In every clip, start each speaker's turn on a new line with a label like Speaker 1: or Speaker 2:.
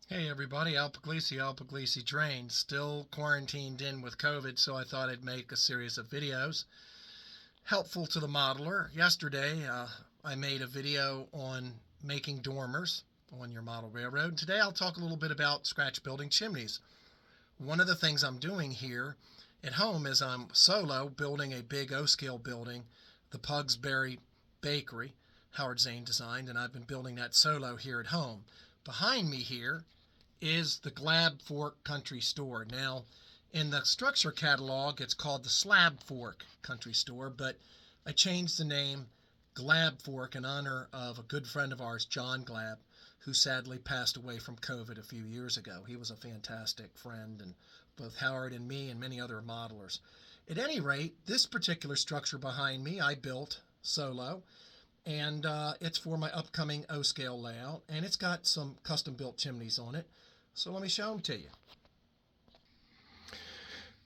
Speaker 1: Hey everybody, Al Puglisi Drain. Still quarantined in with COVID, so I thought I'd make a series of videos helpful to the modeler. Yesterday, I made a video on making dormers on your model railroad. Today, I'll talk a little bit about scratch building chimneys. One of the things I'm doing here at home is I'm solo building a big O-scale building, the Pugsberry Bakery, Howard Zane designed, and I've been building that solo here at home. Behind me here is the Glab Fork Country Store. Now, in the structure catalog, it's called the Slab Fork Country Store, but I changed the name Glab Fork in honor of a good friend of ours, John Glab, who sadly passed away from COVID a few years ago. He was a fantastic friend, and both Howard and me and many other modelers. At any rate, this particular structure behind me I built solo, and it's for my upcoming O-scale layout, and it's got some custom-built chimneys on it. So let me show them to you.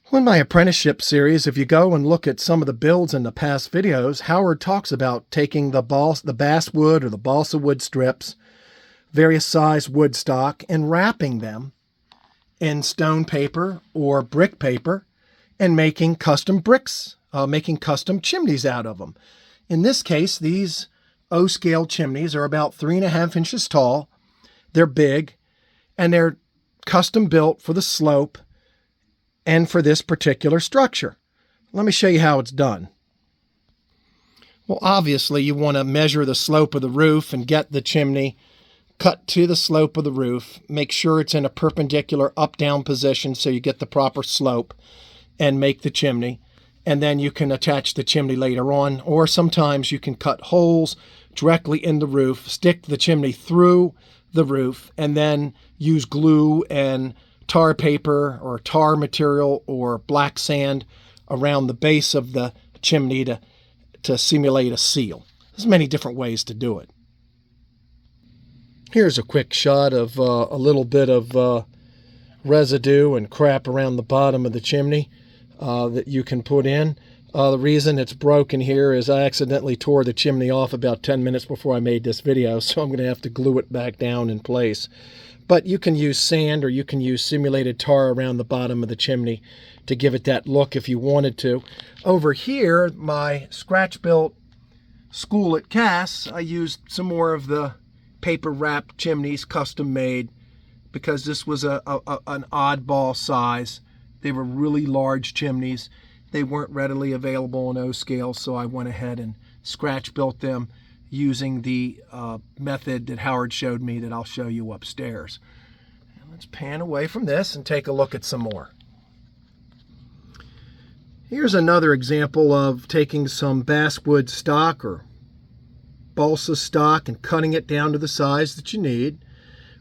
Speaker 1: Well, in my apprenticeship series, if you go and look at some of the builds in the past videos, Howard talks about taking the basswood or the balsa wood strips, various size wood stock, and wrapping them in stone paper or brick paper and making custom bricks, making custom chimneys out of them. In this case, these O-scale chimneys are about 3.5 inches tall. They're big, and they're custom built for the slope and for this particular structure. Let me show you how it's done. Well, obviously, you want to measure the slope of the roof and get the chimney cut to the slope of the roof. Make sure it's in a perpendicular up-down position so you get the proper slope and make the chimney. And then you can attach the chimney later on, or sometimes you can cut holes directly in the roof, stick the chimney through the roof, and then use glue and tar paper or tar material or black sand around the base of the chimney to simulate a seal. There's many different ways to do it. Here's a quick shot of a little bit of residue and crap around the bottom of the chimney that you can put in. The reason it's broken here is I accidentally tore the chimney off about 10 minutes before I made this video, so I'm going to have to glue it back down in place. But you can use sand or you can use simulated tar around the bottom of the chimney to give it that look if you wanted to. Over here, my scratch-built school at Cass, I used some more of the paper-wrapped chimneys, custom-made, because this was an oddball size. They were really large chimneys. They weren't readily available in O-scale, so I went ahead and scratch built them using the method that Howard showed me that I'll show you upstairs. And let's pan away from this and take a look at some more. Here's another example of taking some basswood stock or balsa stock and cutting it down to the size that you need,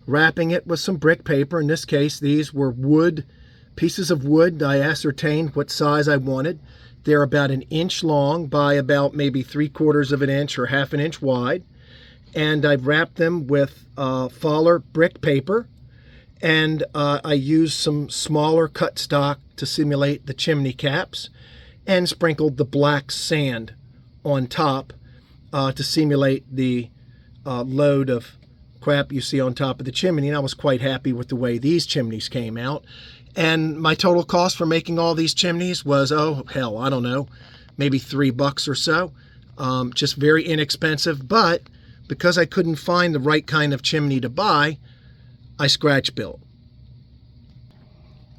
Speaker 1: wrapping it with some brick paper. In this case, these were pieces of wood. I ascertained what size I wanted. They're about 1 inch long by about maybe 3/4 of an inch or 1/2 inch wide. And I've wrapped them with Faller brick paper. And I used some smaller cut stock to simulate the chimney caps and sprinkled the black sand on top to simulate the load of crap you see on top of the chimney. And I was quite happy with the way these chimneys came out. And my total cost for making all these chimneys was, oh, hell, I don't know, maybe $3 or so. Just very inexpensive. But because I couldn't find the right kind of chimney to buy, I scratch built.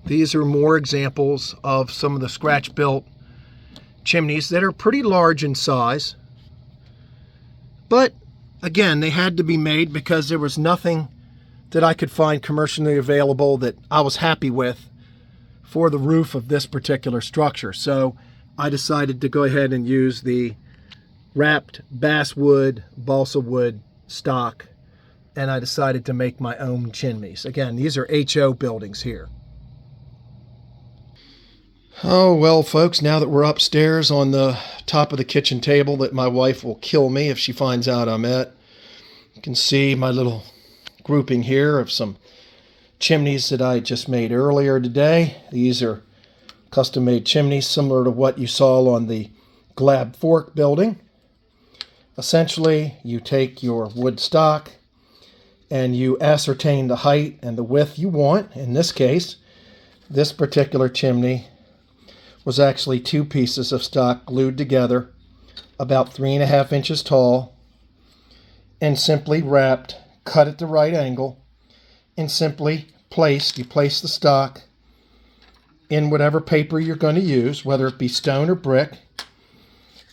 Speaker 1: These are more examples of some of the scratch built chimneys that are pretty large in size. But again, they had to be made because there was nothing that I could find commercially available that I was happy with for the roof of this particular structure. So I decided to go ahead and use the wrapped basswood, balsa wood stock, and I decided to make my own chimneys. Again, these are HO buildings here. Oh, well, folks, now that we're upstairs on the top of the kitchen table that my wife will kill me if she finds out I'm at, you can see my little grouping here of some chimneys that I just made earlier today. These are custom-made chimneys similar to what you saw on the Glab Fork building. Essentially, you take your wood stock and you ascertain the height and the width you want. In this case, this particular chimney was actually 2 pieces of stock glued together, about 3.5 inches tall, and simply wrapped, cut at the right angle, and simply you place the stock in whatever paper you're going to use, whether it be stone or brick.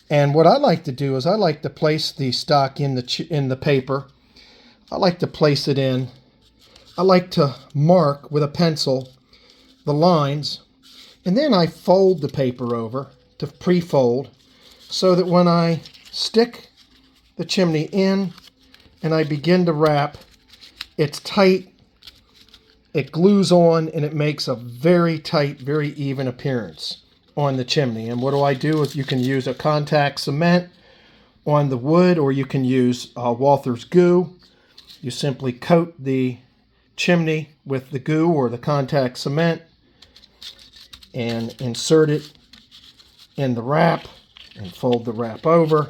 Speaker 1: And what I like to do is I like to place the stock in the paper. I like to place it in. I like to mark with a pencil the lines, and then I fold the paper over to pre-fold so that when I stick the chimney in and I begin to wrap, it's tight, it glues on, and it makes a very tight, very even appearance on the chimney. And what do I do is you can use a contact cement on the wood, or you can use Walther's goo. You simply coat the chimney with the goo or the contact cement and insert it in the wrap and fold the wrap over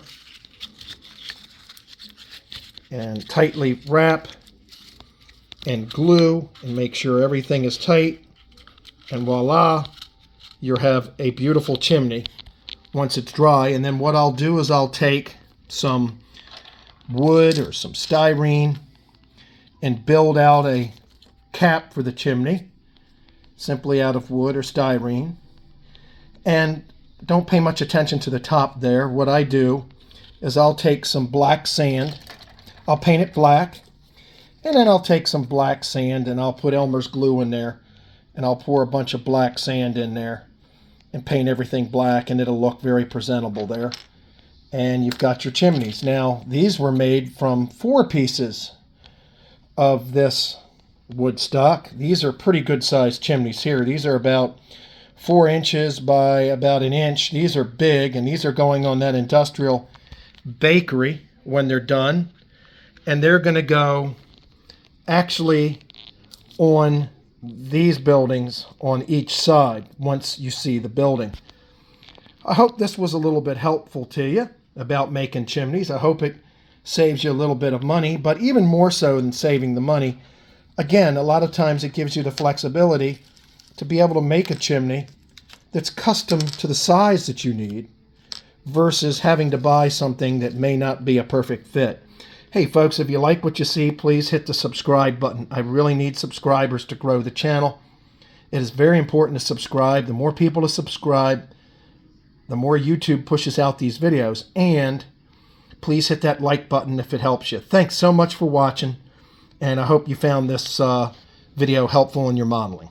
Speaker 1: and tightly wrap and glue and make sure everything is tight, and voila, you have a beautiful chimney once it's dry. And then what I'll do is I'll take some wood or some styrene and build out a cap for the chimney, simply out of wood or styrene. And don't pay much attention to the top there. What I do is I'll take some black sand, I'll paint it black, and then I'll take some black sand and I'll put Elmer's glue in there, and I'll pour a bunch of black sand in there and paint everything black, and it'll look very presentable there. And you've got your chimneys. Now, these were made from 4 pieces of this wood stock. These are pretty good sized chimneys here. These are about 4 inches by about 1 inch. These are big, and these are going on that industrial bakery when they're done. And they're going to go actually on these buildings on each side once you see the building. I hope this was a little bit helpful to you about making chimneys. I hope it saves you a little bit of money, but even more so than saving the money, again, a lot of times it gives you the flexibility to be able to make a chimney that's custom to the size that you need versus having to buy something that may not be a perfect fit. Hey folks, if you like what you see, please hit the subscribe button. I really need subscribers to grow the channel. It is very important to subscribe. The more people to subscribe, the more YouTube pushes out these videos. And please hit that like button if it helps you. Thanks so much for watching, and I hope you found this video helpful in your modeling.